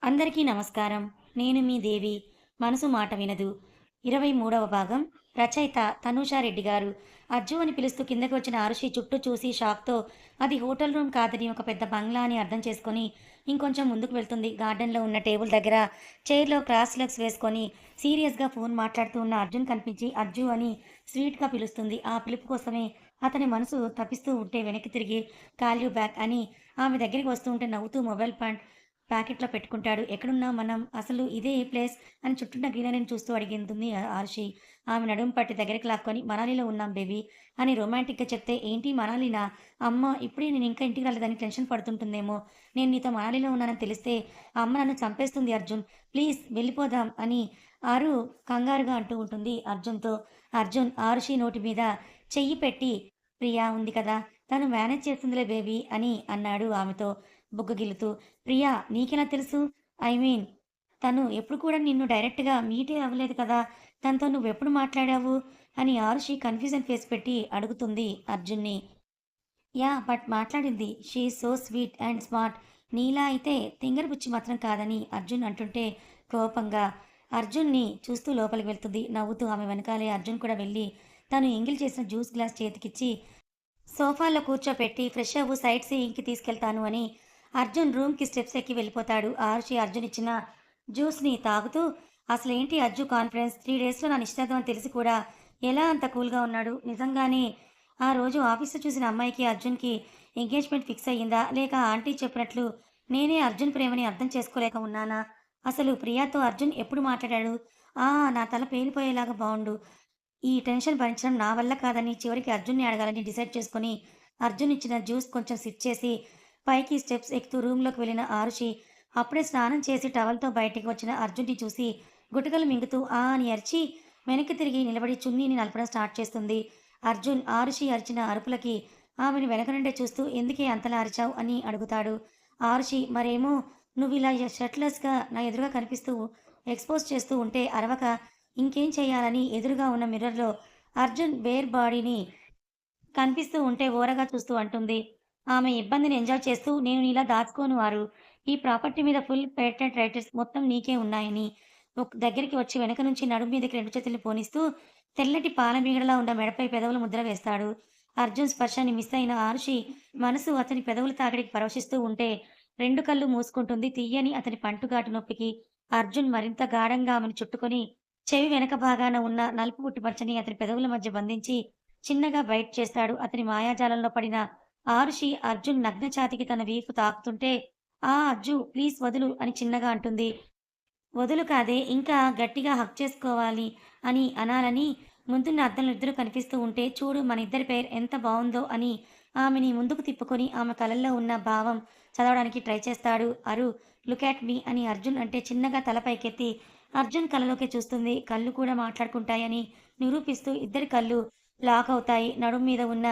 అందరికీ నమస్కారం. నేను మీ దేవి. మనసు మాట వినదు. 23వ భాగం. రచయిత తనూషారెడ్డి గారు. అజ్జు అని పిలుస్తూ కిందకి వచ్చిన ఆరుషి చుట్టూ చూసి షాక్‌తో అది హోటల్ రూమ్ కాదని ఒక పెద్ద బంగ్లా అని అర్థం చేసుకొని ఇంకొంచెం ముందుకు వెళ్తుంది. గార్డెన్‌లో ఉన్న టేబుల్ దగ్గర చైర్‌లో క్రాస్ లెగ్స్ వేసుకొని సీరియస్‌గా ఫోన్ మాట్లాడుతూ ఉన్న అర్జున్ కనిపించి అజ్జు అని స్వీట్‌గా పిలుస్తుంది. ఆ పిలుపు కోసమే అతని మనసు తపిస్తూ ఉంటే వెనక్కి తిరిగి కాల్ యూ బ్యాక్ అని ఆమె దగ్గరికి వస్తూ ఉంటే నవ్వుతూ మొబైల్ ప్యాకెట్‌లో పెట్టుకుంటాడు. ఎక్కడున్నాం మనం? అసలు ఇదే ఏ ప్లేస్? అని చుట్టూన్న గ్రీనరీని చూస్తూ అడిగింటుంది ఆర్షి. ఆమె నడుము పట్టి దగ్గరికి లాక్కొని మనాలిలో ఉన్నాం బేబీ అని రొమాంటిక్‌గా చెప్తే, ఏంటి మనాలినా? అమ్మ ఇప్పుడే నేను ఇంకా ఇంటికి రాలేదని టెన్షన్ పడుతుంటుందేమో. నేను నీతో మనాలిలో ఉన్నానని తెలిస్తే ఆ అమ్మ నన్ను చంపేస్తుంది అర్జున్. ప్లీజ్ వెళ్ళిపోదాం అని ఆరు కంగారుగా అంటూ ఉంటుంది అర్జున్‌తో. అర్జున్ ఆరుషి నోటి మీద చెయ్యి పెట్టి, ప్రియా ఉంది కదా! తను మేనేజ్ చేస్తుందిలే బేబీ అని అన్నాడు ఆమెతో బుగ్గగిల్లుతూ. ప్రియా నీకెలా తెలుసు? ఐ మీన్ తను ఎప్పుడు కూడా నిన్ను డైరెక్ట్‌గా మీటే అవ్వలేదు కదా! తనతో నువ్వెప్పుడు మాట్లాడావు? అని ఆరుషి కన్‌ఫ్యూజన్ ఫేస్ పెట్టి అడుగుతుంది అర్జున్‌ని. యాహ్! బట్ మాట్లాడింది. She is so sweet and smart. నీలా అయితే తింగరబుచ్చి మాత్రం కాదని అర్జున్ అంటుంటే కోపంగా అర్జున్‌ని చూస్తూ లోపలికి వెళ్తుంది. నవ్వుతూ ఆమె వెనకాలే అర్జున్ కూడా వెళ్ళి తను ఎంగిల్ చేసిన జ్యూస్ గ్లాస్ చేతికిచ్చి సోఫాలో కూర్చోపెట్టి ఫ్రెష్ అవ్వు సైట్ సీయింగ్‌కి తీసుకెళ్తాను అని అర్జున్ రూమ్‌కి స్టెప్స్ ఎక్కి వెళ్ళిపోతాడు. ఆరుషి అర్జున్ ఇచ్చిన జ్యూస్‌ని తాగుతూ అసలేంటి అజ్జు కాన్ఫిడెన్స్ 3 డేస్‌లో నా నిశ్చితార్థం అని తెలిసి కూడా ఎలా అంత కూల్‌గా ఉన్నాడు? నిజంగానే ఆ రోజు ఆఫీస్‌లో చూసిన అమ్మాయికి అర్జున్‌కి ఎంగేజ్‌మెంట్ ఫిక్స్ అయ్యిందా? లేక ఆంటీ చెప్పినట్లు నేనే అర్జున్ ప్రేమని అర్థం చేసుకోలేక ఉన్నానా? అసలు ప్రియాతో అర్జున్ ఎప్పుడు మాట్లాడాడు? ఆ! నా తల పేలిపోయేలాగా బావుండు. ఈ టెన్షన్ భరించడం నా వల్ల కాదని చివరికి అర్జున్‌ని అడగాలని డిసైడ్ చేసుకొని, అర్జున్ ఇచ్చిన జ్యూస్ కొంచెం సిప్ చేసి, పైకి స్టెప్స్ ఎక్కుతూ రూమ్‌లోకి వెళ్ళిన ఆరుషి, అప్పుడే స్నానం చేసి టవల్‌తో బయటికి వచ్చిన అర్జున్‌ని చూసి, గుటకలు మింగుతూ ఆ అని అరిచి, వెనక్కి తిరిగి నిలబడి చున్నీని నలపడం స్టార్ట్ చేస్తుంది. అర్జున్ ఆరుషి అరిచిన అరుపులకి ఆమెను వెనక నుండే చూస్తూ ఎందుకే అంతలా అరిచావు అని అడుగుతాడు. ఆరుషి మరేమో నువ్విలా షర్ట్‌లెస్‌గా నా ఎదురుగా కనిపిస్తూ ఎక్స్‌పోజ్ చేస్తూ ఉంటే అరవక ఇంకేం చేయాలని ఎదురుగా ఉన్న మిర్రర్‌లో అర్జున్ బేర్ బాడీని కనిపిస్తూ ఉంటే ఓరగా చూస్తూ అంటుంది. ఆమె ఇబ్బందిని ఎంజాయ్ చేస్తూ నేను నీలా దాచుకోను ఆరు. ఈ ప్రాపర్టీ మీద ఫుల్ పేటెంట్ రైట్స్ మొత్తం నీకే ఉన్నాయని. దగ్గరికి వచ్చి వెనక నుంచి నడుము మీదకి 2 చేతుల్ని పోనిస్తూ తెల్లటి పాల మీగడలా ఉన్న మెడపై పెదవుల ముద్ర వేస్తాడు. అర్జున్ స్పర్శని మిస్ అయిన ఆరుషి మనసు అతని పెదవుల తాకిడికి పరవశిస్తూ ఉంటే 2 కళ్ళు మూసుకుంటుంది తీయని అతని పంటుగాటు నొప్పికి. అర్జున్ మరింత గాఢంగా ఆమెను చుట్టుకొని చెవి వెనక భాగాన ఉన్న నలుపు పుట్టిపచ్చని అతని పెదవుల మధ్య బంధించి చిన్నగా బైట్ చేస్తాడు. అతని మాయాజాలంలో పడిన ఆరుషి అర్జున్ నగ్న ఛాతీకి తన వీపు తాకుతుంటే, "ఆ! అజ్జు ప్లీజ్ వదులు" అని చిన్నగా అంటుంది. వదులు కాదే ఇంకా గట్టిగా హగ్ చేసుకోవాలి అని అనాలని ముందున్న అద్దంలో ఇద్దరు కనిపిస్తూ ఉంటే, "చూడు మన ఇద్దరి పెయిర్ ఎంత బావుందో" అని ఆమెని ముందుకు తిప్పుకొని ఆమె కళ్ళల్లో ఉన్న భావం చదవడానికి ట్రై చేస్తాడు. "అరు లుక్ అట్ మీ" అని అర్జున్ అంటే చిన్నగా తల పైకెత్తి అర్జున్ కళ్ళలోకి చూస్తుంది. కళ్ళు కూడా మాట్లాడుకుంటాయని నిరూపిస్తూ ఇద్దరి కళ్ళు లాక్ అవుతాయి. నడుము మీద ఉన్న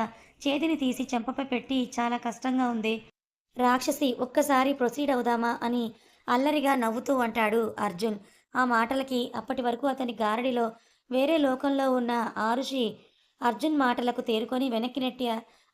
చేతిని తీసి చెంపపై పెట్టి చాలా కష్టంగా ఉంది. రాక్షసి ఒక్కసారి ప్రొసీడ్ అవుదామా అని అల్లరిగా నవ్వుతూ అంటాడు అర్జున్. ఆ మాటలకి అప్పటి వరకు అతని గారడిలో వేరే లోకంలో ఉన్న ఆరుషి అర్జున్ మాటలకు తేరుకొని వెనక్కి నెట్టి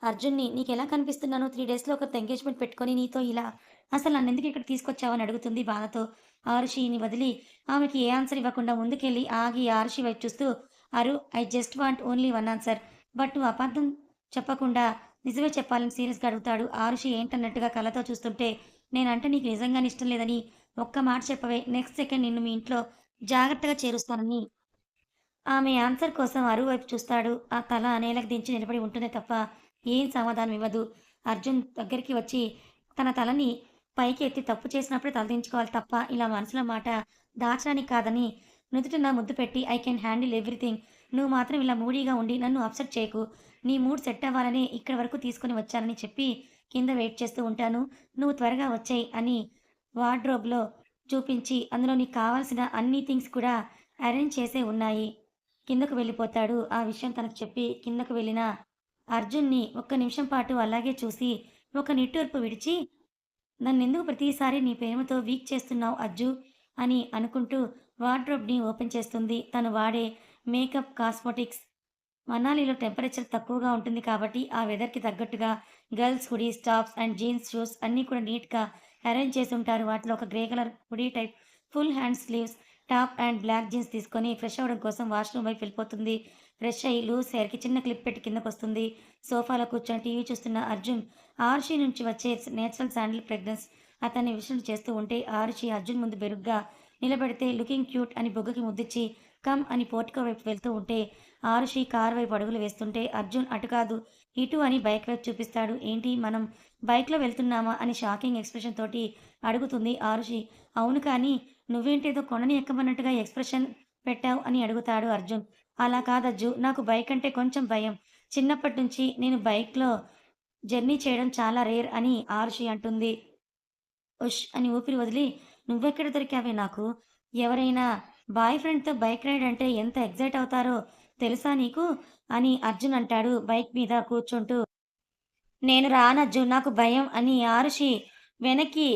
అర్జున్ని నీకెలా కనిపిస్తున్నాను 3 డేస్‌లో ఒకరితో ఎంగేజ్‌మెంట్ పెట్టుకొని నీతో ఇలా అసలు నన్నెందుకు ఇక్కడికి తీసుకొచ్చావని అడుగుతుంది బాధతో. ఆరుషిని వదిలి ఆమెకి ఏ ఆన్సర్ ఇవ్వకుండా ముందుకెళ్ళి ఆగి ఆరుషి వైపు చూస్తూ అరు I just want only one answer. But నువ్వు అబద్ధం చెప్పకుండా నిజమే చెప్పాలని సీరియస్‌గా అడుగుతాడు. ఆరుషి ఏంటన్నట్టుగా కళ్ళతో చూస్తుంటే, నేనంటే నీకు నిజంగానే ఇష్టం లేదని ఒక్క మాట చెప్పవే. నెక్స్ట్ సెకండ్ నిన్ను మీ ఇంట్లో జాగ్రత్తగా చేరుస్తానని ఆమె ఆన్సర్ కోసం అరువు వైపు చూస్తాడు. ఆ తల నేలకు దించి నిలబడి ఉంటుందే తప్ప ఏం సమాధానం ఇవ్వదు. అర్జున్ దగ్గరికి వచ్చి తన తలని పైకి ఎత్తి తప్పు చేసినప్పుడే తలదించుకోవాలి తప్ప ఇలా మనసులో మాట దాచడానికి కాదని నుదుటిన ముద్దు పెట్టి ఐ కెన్ హ్యాండిల్ ఎవ్రీథింగ్. నువ్వు మాత్రం ఇలా మూడీగా ఉండి నన్ను అప్సెట్ చేయకు. నీ మూడ్ సెట్ అవ్వాలనే ఇక్కడి వరకు తీసుకొని వచ్చానని చెప్పి కింద వెయిట్ చేస్తూ ఉంటాను. నువ్వు త్వరగా వచ్చెయి అని వార్డ్‌రోబ్‌లో చూపించి అందులో నీకు కావాల్సిన అన్ని థింగ్స్ కూడా అరేంజ్ చేసే ఉన్నాయి. కిందకు వెళ్ళిపోతాడు. ఆ విషయం తనకు చెప్పి కిందకు వెళ్ళిన అర్జున్‌ని ఒక్క నిమిషం పాటు అలాగే చూసి ఒక నిట్టూర్పు విడిచి నన్నెందుకు ప్రతిసారి నీ ప్రేమతో వీక్ చేస్తున్నావు అజ్జు అని అనుకుంటూ వార్డ్రోబ్‌ని ఓపెన్ చేస్తుంది. తను వాడే మేకప్, కాస్మోటిక్స్ మనాలిలో టెంపరేచర్ తక్కువగా ఉంటుంది కాబట్టి ఆ వెదర్‌కి తగ్గట్టుగా girls hoodies, tops and jeans shoes అన్నీ కూడా నీట్‌గా అరేంజ్ చేసుంటారు. వాటిలో ఒక grey colour hoodie type full hand sleeves top and black jeans తీసుకొని ఫ్రెష్ అవ్వడం కోసం వాష్‌రూమ్ వైపు వెళ్ళిపోతుంది. ఫ్రెష్ అయ్యి లూజ్ హెయిర్‌కి చిన్న క్లిప్ పెట్టి కిందకొస్తుంది. సోఫాలో కూర్చొని టీవీ చూస్తున్న అర్జున్, ఆరుషి నుంచి వచ్చే నేచురల్ శాండిల్ ఫ్రేగ్రెన్స్ అతన్ని విషయం చేస్తూ ఉంటే ఆరుషి అర్జున్ ముందు బెరుగ్గా నిలబెడితే లుకింగ్ క్యూట్ అని బుగ్గకి ముద్దిచ్చి కమ్ అని పోర్టికో వైపు వెళ్తూ ఉంటే ఆరుషి కారు వైపు అడుగులు వేస్తుంటే అర్జున్ అటు కాదు ఇటు అని బైక్ వైపు చూపిస్తాడు. ఏంటి మనం బైక్‌లో వెళ్తున్నామా అని షాకింగ్ ఎక్స్‌ప్రెషన్ తోటి అడుగుతుంది ఆరుషి. అవును కానీ నువ్వేంటేదో కొండని ఎక్కమన్నట్టుగా ఎక్స్‌ప్రెషన్ పెట్టావు అని అడుగుతాడు అర్జున్. అలా కాదజ్జు నాకు బైక్ అంటే కొంచెం భయం. చిన్నప్పటి నుంచి నేను బైక్‌లో జర్నీ చేయడం చాలా రేర్ అని ఆరుషి అంటుంది. ఉష్ అని ఊపిరి వదిలి నువ్వెక్కడ దొరికావే నాకు? ఎవరైనా బాయ్ ఫ్రెండ్‌తో బైక్ రైడ్ అంటే ఎంత ఎక్సైట్ అవుతారో తెలుసా నీకు? అని అర్జున్ అంటాడు బైక్ మీద కూర్చుంటూ. నేను రానజ్జు నాకు భయం అని ఆరుషి వెనక్కి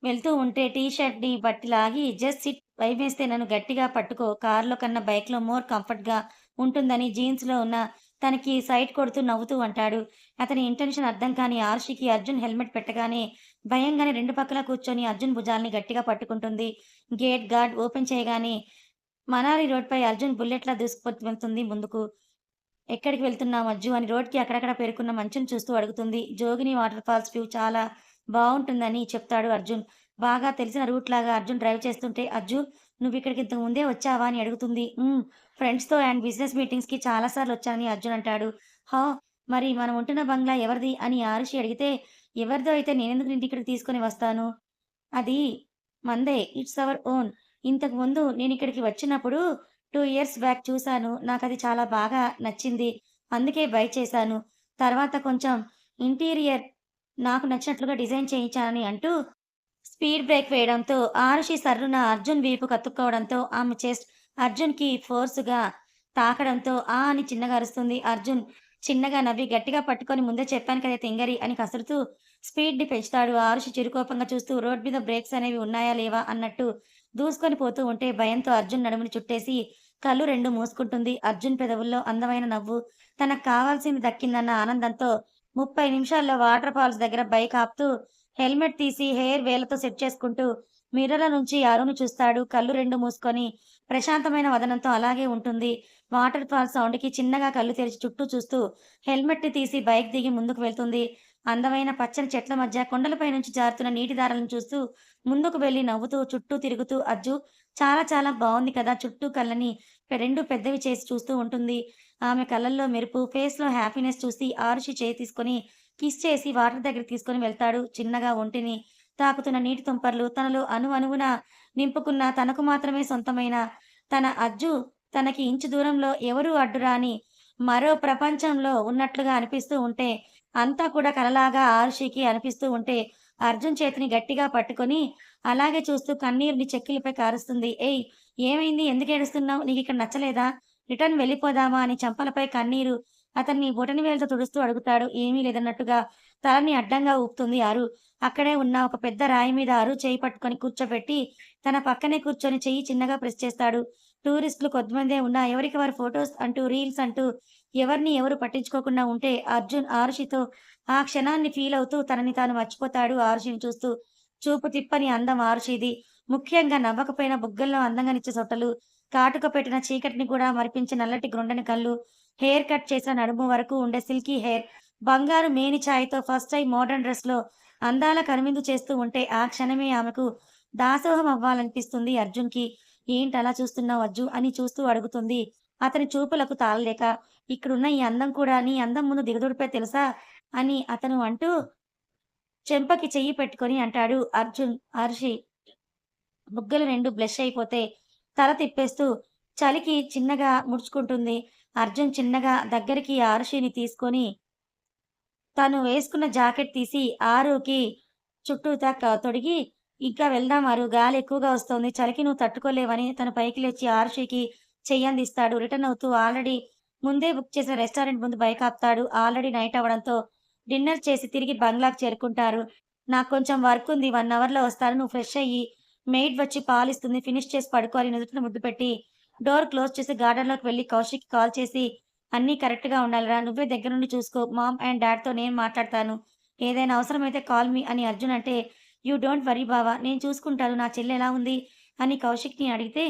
వెళ్తూ ఉంటే టీ షర్ట్‌ని పట్టి లాగి జస్ట్ సిట్ భయమేస్తే నన్ను గట్టిగా పట్టుకో. కార్‌లో కన్నా బైక్‌లో మోర్ కంఫర్ట్‌గా ఉంటుందని జీన్స్‌లో ఉన్న తనకి సైడ్ కొడుతూ నవ్వుతూ అంటాడు. అతని ఇంటెన్షన్ అర్థం కాని ఆరుషికి అర్జున్ హెల్మెట్ పెట్టగానే భయంగానే రెండు పక్కల కూర్చొని అర్జున్ భుజాల్ని గట్టిగా పట్టుకుంటుంది. గేట్ గార్డ్ ఓపెన్ చేయగానే మనాలి రోడ్‌పై అర్జున్ బుల్లెట్‌లా దూసుకుపోతుంది ముందుకు. ఎక్కడికి వెళ్తున్నావు అజ్జు అని రోడ్‌కి అక్కడక్కడ పేరుకున్న మంచుని చూస్తూ అడుగుతుంది. జోగిని వాటర్ ఫాల్స్ వ్యూ చాలా బావుంటుందని చెప్తాడు అర్జున్. బాగా తెలిసిన రూట్ లాగా అర్జున్ డ్రైవ్ చేస్తుంటే, అజ్జు నువ్విక్కడికి ఇంతకు ముందే వచ్చావా అని అడుగుతుంది. ఫ్రెండ్స్‌తో అండ్ బిజినెస్ మీటింగ్స్‌కి చాలా సార్లు వచ్చానని అర్జున్ అంటాడు. హా! మరి మనం ఉంటున్న బంగ్లా ఎవరిది అని ఆరుషి అడిగితే, ఎవరిదో అయితే నేనెందుకు నిన్నిక్కడికి తీసుకొని వస్తాను? అది మందే. It's our own. ఇంతకుముందు నేనిక్కడికి వచ్చినప్పుడు 2 ఇయర్స్ బ్యాక్ చూసాను. నాకది చాలా బాగా నచ్చింది. అందుకే బై చేశాను. తర్వాత కొంచెం ఇంటీరియర్ నాకు నచ్చినట్లుగా డిజైన్ చేయించానని అంటూ స్పీడ్ బ్రేక్ వేయడంతో ఆరుషి సర్రున అర్జున్ వీపు కతుక్కోవడంతో ఆమె చెస్ట్ అర్జున్‌కి ఫోర్స్‌గా తాకడంతో ఆ అని చిన్నగా అరుస్తుంది. అర్జున్ చిన్నగా నవ్వి గట్టిగా పట్టుకొని ముందే చెప్పాను కదా తింగరి అని కసురుతూ స్పీడ్‌ని పెంచుతాడు. ఆరుషి చిరుకోపంగా చూస్తూ రోడ్ మీద బ్రేక్స్ అనేవి ఉన్నాయా లేవా అన్నట్టు దూసుకొని పోతూ ఉంటే భయంతో అర్జున్ నడుముని చుట్టేసి కళ్ళు 2 మూసుకుంటుంది. అర్జున్ పెదవుల్లో అందమైన నవ్వు. తనకు కావాల్సింది దక్కిందన్న ఆనందంతో 30 నిమిషాల్లో వాటర్ ఫాల్స్ దగ్గర బైక్ ఆపుతూ హెల్మెట్ తీసి హెయిర్ వేళ్ళతో సెట్ చేసుకుంటూ మిర్రర్‌ల నుంచి అరుణ్ చూస్తాడు. కళ్ళు 2 మూసుకొని ప్రశాంతమైన వదనంతో అలాగే ఉంటుంది. వాటర్ ఫాల్ సౌండ్‌కి చిన్నగా కళ్ళు తెరిచి చుట్టూ చూస్తూ హెల్మెట్‌ని తీసి బైక్ దిగి ముందుకు వెళ్తుంది. అందమైన పచ్చని చెట్ల మధ్య కొండలపై నుంచి జారుతున్న నీటి దారలను చూస్తూ ముందుకు వెళ్లి నవ్వుతూ చుట్టూ తిరుగుతూ అజ్జు చాలా చాలా బావుంది కదా! చుట్టూ కళ్ళని 2 పెద్దవి చేసి చూస్తూ ఉంటుంది. ఆమె కళ్ళల్లో మెరుపు, ఫేస్‌లో హ్యాపీనెస్ చూసి ఆరుషి చేయి తీసుకొని కిస్ చేసి వాటర్ దగ్గరికి తీసుకొని వెళ్తాడు. చిన్నగా ఒంటిని తాకుతున్న నీటి తుంపర్లు తనలో అణువణువున నింపుకున్న తనకు మాత్రమే సొంతమైన తన అజ్జు తనకి ఇంచు దూరంలో ఎవరూ అడ్డురాని మరో ప్రపంచంలో ఉన్నట్లుగా అనిపిస్తూ ఉంటే, అంతా కూడా కలలాగా ఆరుషికి అనిపిస్తూ ఉంటే, అర్జున్ చేతిని గట్టిగా పట్టుకొని అలాగే చూస్తూ కన్నీరుని చెక్కిలిపై కారుస్తుంది. "ఏయ్! ఏమైంది? ఎందుకేడుస్తున్నావు? నీకిక్కడ నచ్చలేదా? రిటర్న్ వెళ్ళిపోదామా?" అని చెంపలపై కన్నీరు అతన్ని బొటనవేలుతో తుడుస్తూ అడుగుతాడు. ఏమీ లేదన్నట్టుగా తలని అడ్డంగా ఊపుతుంది అరు. అక్కడే ఉన్న ఒక పెద్ద రాయి మీద అరు చెయ్యి పట్టుకొని కూర్చోబెట్టి, తన పక్కనే కూర్చొని చెయ్యి చిన్నగా ప్రెస్ చేస్తాడు. టూరిస్టులు కొద్దిమందే ఉన్నా ఎవరికి వారు ఫోటోస్ అంటూ, రీల్స్ అంటూ ఎవరిని ఎవరు పట్టించుకోకుండా ఉంటే అర్జున్ ఆరుషితో ఆ క్షణాన్ని ఫీల్ అవుతూ తనని తాను మర్చిపోతాడు ఆరుషిని చూస్తూ. చూపు తిప్పని అందం ఆరుషిది. ముఖ్యంగా నవ్వకపోయిన బుగ్గల్లో అందంగా నిచ్చే సొట్టలు, కాటుక పెట్టిన చీకటిని కూడా మరిపించే నల్లటి గుండ్రని కళ్ళు, హెయిర్ కట్ చేసిన నడుము వరకు ఉండే సిల్కీ హెయిర్, బంగారు మేని ఛాయతో ఫస్ట్ టైమ్ మోడర్న్ డ్రెస్‌లో అందాల కనువిందు చేస్తూ ఉంటే ఆ క్షణమే ఆమెకు దాసోహం అవ్వాలనిపిస్తుంది అర్జున్‌కి. ఏంటలా చూస్తున్నావు అజ్జు అని చూస్తూ అడుగుతుంది. అతని చూపులకు తాళలేక, ఇక్కడున్న ఈ అందం కూడా నీ అందం ముందు దిగదుడిపే తెలుసా? అని అతను అంటూ చెంపకి చెయ్యి పెట్టుకొని అంటాడు అర్జున్. అర్షి బుగ్గలు 2 బ్లష్ అయిపోతే తల తిప్పేస్తూ చలికి చిన్నగా ముడుచుకుంటుంది. అర్జున్ చిన్నగా దగ్గరికి ఆరుషిని తీసుకొని తను వేసుకున్న జాకెట్ తీసి ఆరుకి చుట్టూతా తొడిగి, "ఇంకా వెళ్దాం ఆరు గాలి ఎక్కువగా వస్తోంది. చలికి నువ్వు తట్టుకోలేవని" తను పైకి లేచి ఆరుషికి చెయ్యందిస్తాడు. రిటర్న్ అవుతూ ఆల్రెడీ ముందే బుక్ చేసిన రెస్టారెంట్ ముందు బైక్ ఆపుతాడు. ఆల్రెడీ నైట్ అవ్వడంతో డిన్నర్ చేసి తిరిగి బంగ్లాకి చేరుకుంటారు. "నాకు కొంచెం వర్క్ ఉంది. 1 అవర్‌లో వస్తాను. నువ్వు ఫ్రెష్ అయ్యి మెయిడ్ వచ్చి పాలిస్తుంది. ఫినిష్ చేసి పడుకో" అని నుదుటిన ముద్దు పెట్టి డోర్ క్లోజ్ చేసి గార్డెన్‌లోకి వెళ్లి కౌశిక్‌కి కాల్ చేసి అన్నీ కరెక్ట్‌గా ఉండాలిరా. నువ్వే దగ్గరుండి చూసుకో. మామ్ అండ్ డ్యాడ్‌తో నేను మాట్లాడతాను. ఏదైనా అవసరమైతే కాల్ మీ అని అర్జున్ అంటే, యూ డోంట్ వర్రీ బావ. నేను చూసుకుంటాను. నా చెల్లి ఎలా ఉంది? అని కౌశిక్‌ని అడిగితే,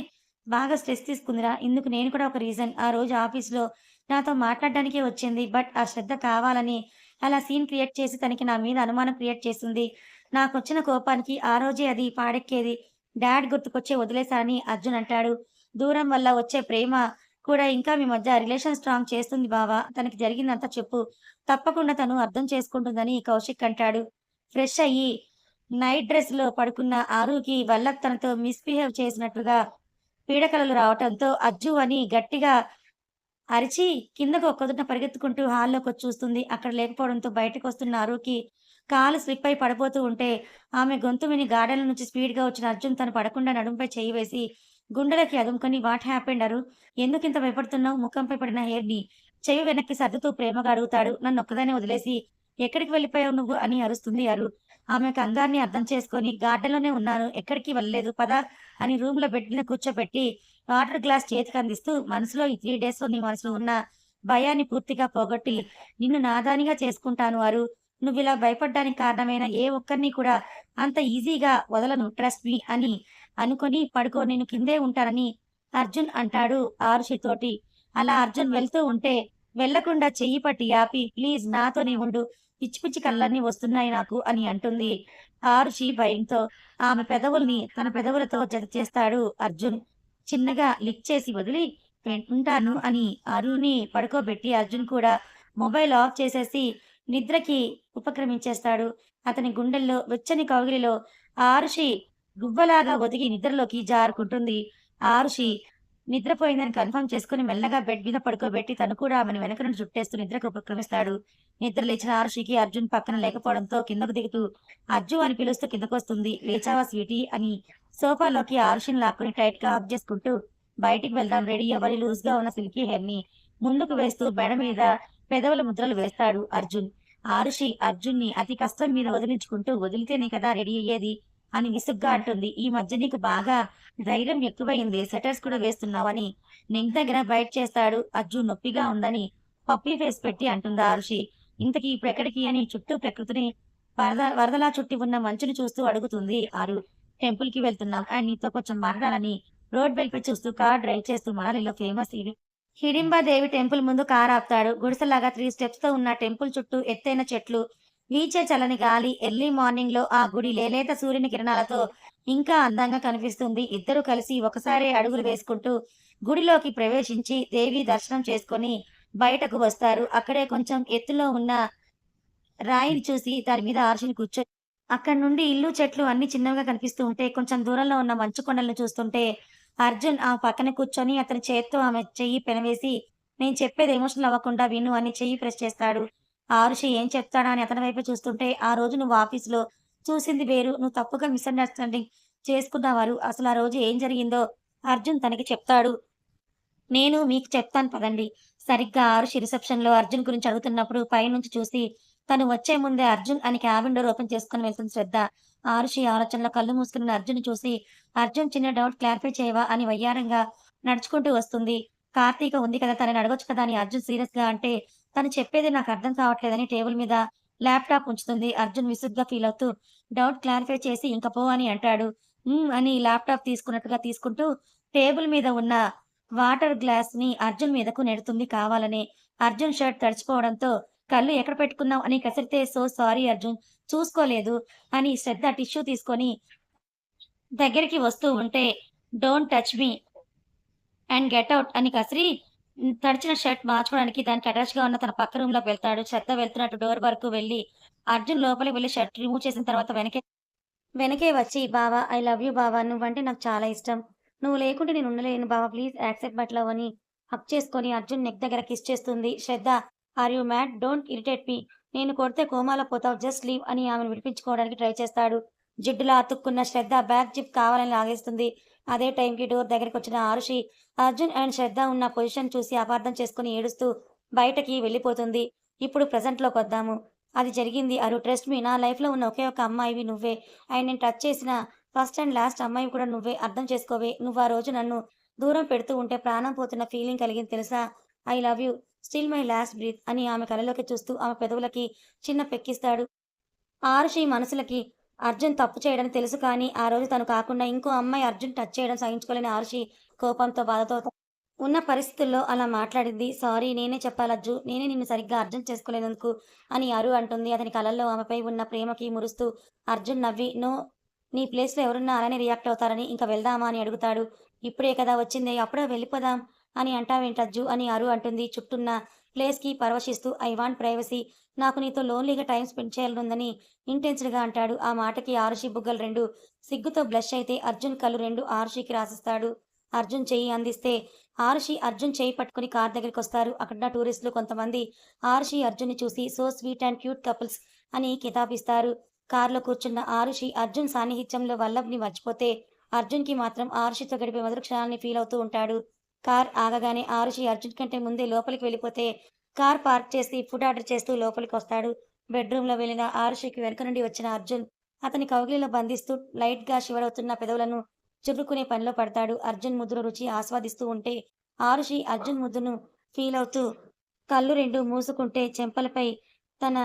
బాగా స్ట్రెస్ తీసుకుందిరా. ఇందుకు నేను కూడా ఒక రీజన్. ఆ రోజు ఆఫీస్‌లో నాతో మాట్లాడడానికే వచ్చింది. బట్ ఆ శ్రద్ధ కావాలని అలా సీన్ క్రియేట్ చేసి తనకి నా మీద అనుమానం క్రియేట్ చేసింది. నాకొచ్చిన కోపానికి ఆ రోజే అది పాడెక్కేది. డాడ్ గుర్తుకొచ్చే వదిలేశా అని అర్జున్ అంటాడు. దూరం వల్ల వచ్చే ప్రేమ కూడా ఇంకా మీ మధ్య రిలేషన్ స్ట్రాంగ్ చేస్తుంది బావ. తనకి జరిగిందంతా చెప్పు. తప్పకుండా తను అర్థం చేసుకుంటుందని కౌశిక్ అంటాడు. ఫ్రెష్ అయ్యి నైట్ డ్రెస్‌లో పడుకున్న ఆరుకి వల్లభ్ తనతో మిస్‌బిహేవ్ చేసినట్లుగా పీడకలలు రావటంతో అజ్జు అని గట్టిగా అరిచి కిందకు ఒక్కదుట పరిగెత్తుకుంటూ హాల్లోకొచ్చి చూస్తుంది. అక్కడ లేకపోవడంతో బయటకొస్తున్న అరుకి కాలు స్లిప్ అయి పడిపోతూ ఉంటే, ఆమె గొంతు విని గార్డెన్‌లో నుంచి స్పీడ్‌గా వచ్చిన అర్జున్ తను పడకుండా నడుముపై చెయ్యి వేసి గుండెలకి అదుముకొని వాట్ హ్యాపెండ్ అరు? ఎందుకింత భయపడుతున్నావు? ముఖంపై పడిన హెయిర్‌ని చెయ్యి వెనక్కి సర్దుతూ ప్రేమగా అడుగుతాడు. నన్నొక్కదాన్నే వదిలేసి ఎక్కడికి వెళ్ళిపోయావు నువ్వు? అని అరుస్తుంది అరు. ఆమె కంగారుని అర్థం చేసుకొని గార్డెన్‌లోనే ఉన్నాను. ఎక్కడికి వెళ్ళలేదు. పద అని రూమ్‌లో బెడ్ మీద కూర్చోబెట్టి వాటర్ గ్లాస్ చేతికందిస్తూ మనసులో ఈ 3 డేస్‌లో నీ మనసులో ఉన్న భయాన్ని పూర్తిగా పోగొట్టి నిన్ను నాదానిగా చేసుకుంటాను అరు. నువ్విలా భయపడ్డానికి కారణమైన ఏ ఒక్కరిని కూడా అంత ఈజీగా వదలను ట్రస్ట్ మీ అని అనుకోని పడుకో నేను కిందే ఉంటానని అర్జున్ అంటాడు ఆరుషితోటి. అలా అర్జున్ వెళ్తూ ఉంటే వెళ్ళకుండా చెయ్యి పట్టి ఆపి ప్లీజ్ నాతోనే ఉండు. పిచ్చి పిచ్చి కలలన్నీ వస్తున్నాయి నాకు అని అంటుంది. ఆరుషి భయంతో ఆమె పెదవుల్ని తన పెదవులతో జత చేస్తాడు అర్జున్. చిన్నగా లిఫ్ట్ చేసి వదిలి ఉంటాను అని అరుని పడుకోబెట్టి అర్జున్ కూడా మొబైల్ ఆఫ్ చేసేసి నిద్రకి ఉపక్రమించేస్తాడు. అతని గుండెల్లో వెచ్చని కౌగిలిలో ఆరుషి గువ్వలాగా ఒదిగి నిద్రలోకి జారుకుంటుంది. ఆరుషి నిద్రపోయిందని కన్ఫర్మ్ చేసుకొని మెల్లగా బెడ్ మీద పడుకోబెట్టి తను కూడా ఆమెను వెనక నుండి చుట్టేస్తూ నిద్రకు ఉపక్రమిస్తాడు. నిద్ర లేచిన ఆరుషికి అర్జున్ పక్కన లేకపోవడంతో కిందకు దిగుతూ అజ్జు అని పిలుస్తూ కిందకొస్తుంది. లేచావా స్వీటీ అని సోఫాలోకి ఆరుషిని లాక్కుని టైట్ గా హగ్ చేసుకుంటూ బయటికి వెళ్దాం రెడీ అవ్వని లూజ్ గా ఉన్న సిల్కీ హెయిర్ ని ముందుకు వేస్తూ మెడ మీద పెదవుల ముద్రలు వేస్తాడు అర్జున్. ఆరుషి అర్జున్ని అతి కష్టం మీద వదిలించుకుంటూ వదిలితేనే కదా రెడీ అయ్యేది అని విసుగ్గా అంటుంది. ఈ మధ్య నీకు బాగా ధైర్యం ఎక్కువయింది. సెటర్స్ కూడా వేస్తున్నావని నెక్ దగ్గర బైట్ చేస్తాడు. అర్జున్ నొప్పిగా ఉందని పప్పీ ఫేస్ పెట్టి అంటుంది ఆరుషి. ఇంతకీ ఇప్పుడెక్కడికి అని చుట్టూ ప్రకృతిని వరదలా చుట్టి ఉన్న మంచుని చూస్తూ అడుగుతుంది ఆరు. టెంపుల్ కి వెళ్తున్నాం అండ్ నీతో కొంచెం మాట్లాడాలని రోడ్ వైపు చూస్తూ కార్ డ్రైవ్ చేస్తూ మనాలిలో ఫేమస్ హిడింబాదేవి టెంపుల్ ముందు కార్ ఆపుతాడు. గుడిసెలాగా 3 స్టెప్స్ తో ఉన్న టెంపుల్ చుట్టూ ఎత్తైన చెట్లు, వీచే చల్లని గాలి, ఎర్లీ మార్నింగ్ లో ఆ గుడి లేలేత సూర్యుని కిరణాలతో ఇంకా అందంగా కనిపిస్తుంది. ఇద్దరు కలిసి ఒకసారి అడుగులు వేసుకుంటూ గుడిలోకి ప్రవేశించి దేవి దర్శనం చేసుకొని బయటకు వస్తారు. అక్కడే కొంచెం ఎత్తులో ఉన్న రాయిని చూసి దాని మీద ఆర్చిని కూర్చొని అక్కడి నుండి ఇల్లు, చెట్లు అన్నీ చిన్నవిగా కనిపిస్తూ ఉంటే, కొంచెం దూరంలో ఉన్న మంచు కొండలను చూస్తుంటే, అర్జున్ ఆ పక్కన కూర్చొని అతని చేత్తో ఆమె చెయ్యి పెనవేసి, నేను చెప్పేది ఎమోషనల్ అవ్వకుండా విను అని చెయ్యి ప్రెస్ చేస్తాడు. ఆరుషి ఏం చెప్తాడా అని అతని వైపే చూస్తుంటే, ఆ రోజు నువ్వు ఆఫీస్‌లో చూసింది వేరు. నువ్వు తప్పుగా మిస్‌అండర్‌స్టాండింగ్ చేసుకున్నావారు. అసలు ఆ రోజు ఏం జరిగిందో అర్జున్ తనకి చెప్తాడు. నేను మీకు చెప్తాను పదండి. సరిగ్గా ఆరుషి రిసెప్షన్‌లో అర్జున్ గురించి అడుగుతున్నప్పుడు పైనుంచి చూసి, తను వచ్చే ముందే అర్జున్ అని క్యాబిన్ డోర్ ఓపెన్ చేసుకొని వెళ్తుంది శ్రద్ధ. ఆరుషి ఆలోచనలో కళ్ళు మూసుకున్న అర్జున్‌ని చూసి, అర్జున్ చిన్న డౌట్ క్లారిఫై చేయవా అని వయ్యారంగా నడుచుకుంటూ వస్తుంది. కార్తీక ఉంది కదా! తనని అడగొచ్చు కదా! అని అర్జున్ సీరియస్‌గా అంటే, తను చెప్పేది నాకు అర్థం కావట్లేదని టేబుల్ మీద ల్యాప్‌టాప్ ఉంచుతుంది. అర్జున్ విసుగ్గా ఫీల్ అవుతూ, డౌట్ క్లారిఫై చేసి ఇంక పో అని అంటాడు. అని ల్యాప్‌టాప్ తీసుకున్నట్టుగా తీసుకుంటూ టేబుల్ మీద ఉన్న వాటర్ గ్లాస్‌ని అర్జున్ మీదకు నెడుతుంది కావాలనే. అర్జున్ షర్ట్ తడిచిపోవడంతో కళ్ళు ఎక్కడ పెట్టుకున్నావు అని కసిరితే సో సారీ అర్జున్ చూసుకోలేదు అని శ్రద్ధ టిష్యూ తీసుకొని దగ్గరికి వస్తూ ఉంటే don't touch me and get out అని కసిరి తడిచిన షర్ట్ మార్చుకోవడానికి దానికి అటాచ్‌గా ఉన్న తన పక్క రూమ్‌లోకి వెళ్తాడు. శ్రద్ధ వెళ్తున్నట్టు డోర్ వరకు వెళ్లి అర్జున్ లోపలికి వెళ్లి షర్ట్ రిమూవ్ చేసిన తర్వాత వెనకే వచ్చి బావ ఐ లవ్ యూ బావ నువ్వంటే నాకు చాలా ఇష్టం. నువ్వు లేకుంటే నేను ఉండలేను బావ ప్లీజ్ యాక్సెప్ట్ మై లవ్ అని హగ్ చేసుకొని అర్జున్ నెక్ దగ్గర కిస్ చేస్తుంది. Shraddha are you mad? Don't irritate me. నేను కొడితే కోమాలో పోతావు జస్ట్ లీవ్ అని ఆమెను విడిపించుకోవడానికి ట్రై చేస్తాడు. జిడ్డులా అతుక్కున్న శ్రద్ధ బ్యాక్ జిప్ కావాలని లాగేస్తుంది. అదే టైంకి డోర్ దగ్గరికి వచ్చిన ఆరుషి అర్జున్ అండ్ శ్రద్ధ ఉన్న పొజిషన్ చూసి అపార్థం చేసుకుని ఏడుస్తూ బయటకి వెళ్ళిపోతుంది. ఇప్పుడు ప్రెజెంట్‌లోకొద్దాము. అది జరిగింది అరు ట్రస్ట్ మీ నా లైఫ్‌లో ఉన్న ఒకే ఒక అమ్మాయివి నువ్వే. అండ్ నేను టచ్ చేసిన ఫస్ట్ అండ్ లాస్ట్ అమ్మాయివి కూడా నువ్వే. అర్థం చేసుకోవే. నువ్వు ఆ రోజు నన్ను దూరం పెడుతూ ఉంటే ప్రాణం పోతున్న ఫీలింగ్ కలిగింది తెలుసా? I love you. Still my last breath అని ఆమె కళ్ళలోకి చూస్తూ ఆమె పెదవులకి చిన్న పెక్కిస్తాడు. ఆరుషి మనసులకి అర్జున్ తప్పు చేయడని తెలుసు కానీ, ఆ రోజు తను కాకుండా ఇంకో అమ్మాయి అర్జున్ టచ్ చేయడం సహించుకోలేని ఆరుషి కోపంతో, బాధతో ఉన్న పరిస్థితుల్లో అలా మాట్లాడింది. "సారీ నేనే చెప్పాలి అజ్జు. నేనే నిన్ను సరిగ్గా అర్థం చేసుకోలేనందుకు" అని అరు అంటుంది. అతని కళ్ళల్లో ఆమెపై ఉన్న ప్రేమకి మురుస్తూ. అర్జున్ నవ్వి, "నో, నీ ప్లేస్‌లో ఎవరున్నా అలానే రియాక్ట్ అవుతారని ఇంక వెళ్దామా" అని అడుగుతాడు. "ఇప్పుడే కదా వచ్చింది. అప్పుడే వెళ్ళిపోదాం అని అంటావేంటి అజ్జు" అని అరు అంటుంది. చుట్టూన్న ప్లేస్‌కి పరవశిస్తూ, "ఐ వాంట్ ప్రైవసీ. నాకు నీతో లోన్‌లీగా టైమ్ స్పెండ్ చేయాలనుందని" ఇంటెన్స్డ్‌గా అంటాడు. ఆ మాటకి ఆరుషి బుగ్గలు రెండు సిగ్గుతో బ్లష్ అయితే అర్జున్ కళ్ళు రెండు ఆరుషికి రాసిస్తాడు. అర్జున్ చెయ్యి అందిస్తే ఆరుషి, అర్జున్ చెయ్యి పట్టుకుని కారు దగ్గరికొస్తారు. అక్కడున్న టూరిస్టులు కొంతమంది ఆరుషి, అర్జున్‌ని చూసి so sweet and cute couples అని కితాబిస్తారు. కారులో కూర్చున్న ఆరుషి, అర్జున్ సాన్నిహిత్యంలో వల్లభ్‌ని మర్చిపోతే, అర్జున్‌కి మాత్రం ఆరుషితో గడిపే మధుర క్షణాల్ని ఫీల్ అవుతూ ఉంటాడు. కార్ ఆగగానే ఆరుషి అర్జున్ కంటే ముందే లోపలికి వెళ్ళిపోతే, కార్ పార్క్ చేసి ఫుడ్ ఆర్డర్ చేస్తూ లోపలికొస్తాడు. బెడ్‌రూమ్‌లో వెళ్ళిన ఆరుషికి వెనుక నుండి వచ్చిన అర్జున్, అతని కౌగిలిలో బంధిస్తూ లైట్‌గా షివరవుతున్న పెదవులను చుర్రుకునే పనిలో పడతాడు. అర్జున్ ముద్దుల రుచి ఆస్వాదిస్తూ ఉంటే, ఆరుషి అర్జున్ ముద్దును ఫీలవుతూ కళ్ళు రెండు మూసుకుంటే చెంపలపై తన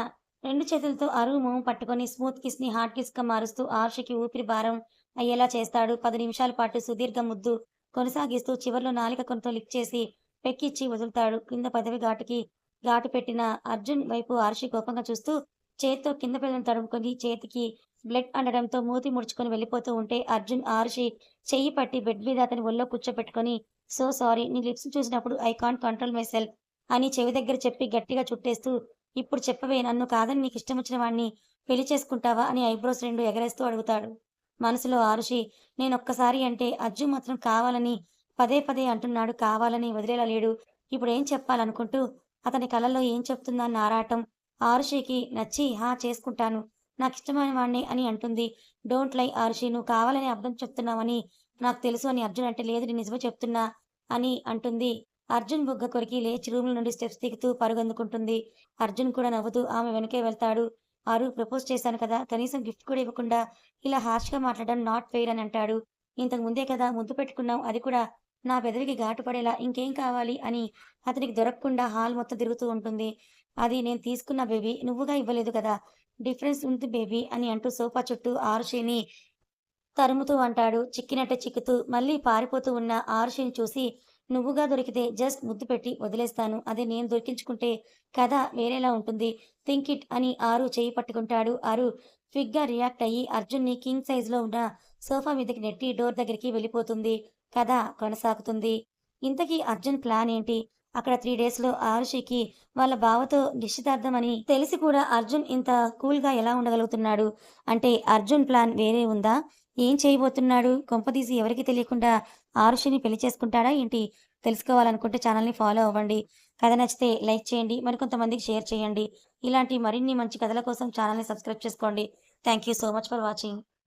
రెండు చేతులతో అరువు మొహం పట్టుకొని స్మూత్ కిస్‌ని హాట్ కిస్‌గా మారుస్తూ ఆరుషికి ఊపిరి భారం అయ్యేలా చేస్తాడు. 10 నిమిషాల పాటు సుదీర్ఘ ముద్దు కొనసాగిస్తూ చివర్లో నాలిక కొనతో లిక్ చేసి పెక్కిచ్చి వదులుతాడు. కింద పెదవి ఘాటు పెట్టిన అర్జున్ వైపు ఆరుషి కోపంగా చూస్తూ చేత్తో కింద పెదవిని తడుముకొని చేతికి బ్లడ్ అండడంతో మూతి ముడుచుకొని వెళ్ళిపోతూ ఉంటే అర్జున్ ఆరుషి చెయ్యి పట్టి బెడ్ మీద అతని ఒళ్ళో కూర్చోపెట్టుకొని సో సారీ. నీ లిప్స్ చూసినప్పుడు I can't control my self అని చెవి దగ్గర చెప్పి గట్టిగా చుట్టేస్తూ, ఇప్పుడు చెప్పవే నన్ను కాదని నీకిష్టమొచ్చిన వాడిని పెళ్లి చేసుకుంటావా అని ఐబ్రోస్ రెండు ఎగరేస్తూ అడుగుతాడు. మనసులో ఆరుషి, నేనొక్కసారి అంటే అజ్జు మాత్రం కావాలని పదే పదే అంటున్నాడు. కావాలని వదిలేలా లేడు. ఇప్పుడేం చెప్పాలనుకుంటూ అతని కళ్ళల్లో ఏం చెప్తుందా అని ఆరాటం. ఆరుషికి నచ్చి హా! చేసుకుంటాను. నాకిష్టమైన వాడినే అని అంటుంది. Don't lie Arushi. నువ్వు కావాలని అబద్ధం చెప్తున్నావని నాకు తెలుసు అని అర్జున్ అంటే, లేదు నేను నిజమే చెప్తున్నా అని అంటుంది. అర్జున్ బుగ్గ కొరికి లేచి రూమ్‌లో నుండి స్టెప్స్ దిగుతూ పరుగందుకుంటుంది. అర్జున్ కూడా నవ్వుతూ ఆమె వెనకే వెళ్తాడు. "ఆరు ప్రపోజ్ చేశాను కదా! కనీసం గిఫ్ట్ కూడా ఇవ్వకుండా ఇలా హార్ష్‌గా మాట్లాడడం నాట్ ఫెయిర్" అని అంటాడు. "ఇంతకు ముందే కదా ముద్దు పెట్టుకున్నాం. అది కూడా నా పెదవికి ఘాటు పడేలా. ఇంకేం కావాలి" అని అతనికి దొరకకుండా హాల్ మొత్తం తిరుగుతూ ఉంటుంది. "అది నేను తీసుకున్నా బేబీ. నువ్వుగా ఇవ్వలేదు కదా! డిఫరెన్స్ ఉంది బేబీ" అని అంటూ సోఫా చుట్టూ ఆరుషిని తరుముతూ అంటాడు. చిక్కినట్టే చిక్కుతూ మళ్ళీ పారిపోతూ ఉన్న ఆరుషిని చూసి, "నువ్వుగా దొరికితే జస్ట్ ముద్దు పెట్టి వదిలేస్తాను. అదే నేను దొరికించుకుంటే కథ వేరేలా ఉంటుంది. థింక్ ఇట్" అని ఆరు చెయ్యి పట్టుకుంటాడు. ఆరు క్విక్‌గా రియాక్ట్ అయ్యి అర్జున్‌ని కింగ్ సైజ్‌లో ఉన్న సోఫా మీదకి నెట్టి డోర్ దగ్గరికి వెళ్ళిపోతుంది. కథ కొనసాగుతుంది. ఇంతకీ అర్జున్ ప్లాన్ ఏంటి? అక్కడ 3 డేస్‌లో ఆరుషికి వాళ్ళ బావతో నిశ్చితార్థం అని తెలిసి కూడా అర్జున్ ఇంత కూల్‌గా ఎలా ఉండగలుగుతున్నాడు? అంటే అర్జున్ ప్లాన్ వేరే ఉందా? ఏం చేయబోతున్నాడు? కొంపదీసి ఎవరికీ తెలియకుండా ఆరుషిని పెళ్లి చేసుకుంటాడా ఏంటి? తెలుసుకోవాలనుకుంటే ఛానల్‌ని ఫాలో అవ్వండి. కథ నచ్చితే లైక్ చేయండి. మరికొంతమందికి షేర్ చేయండి. ఇలాంటి మరిన్ని మంచి కథల కోసం ఛానల్‌ని సబ్స్క్రైబ్ చేసుకోండి. Thank you so much for watching.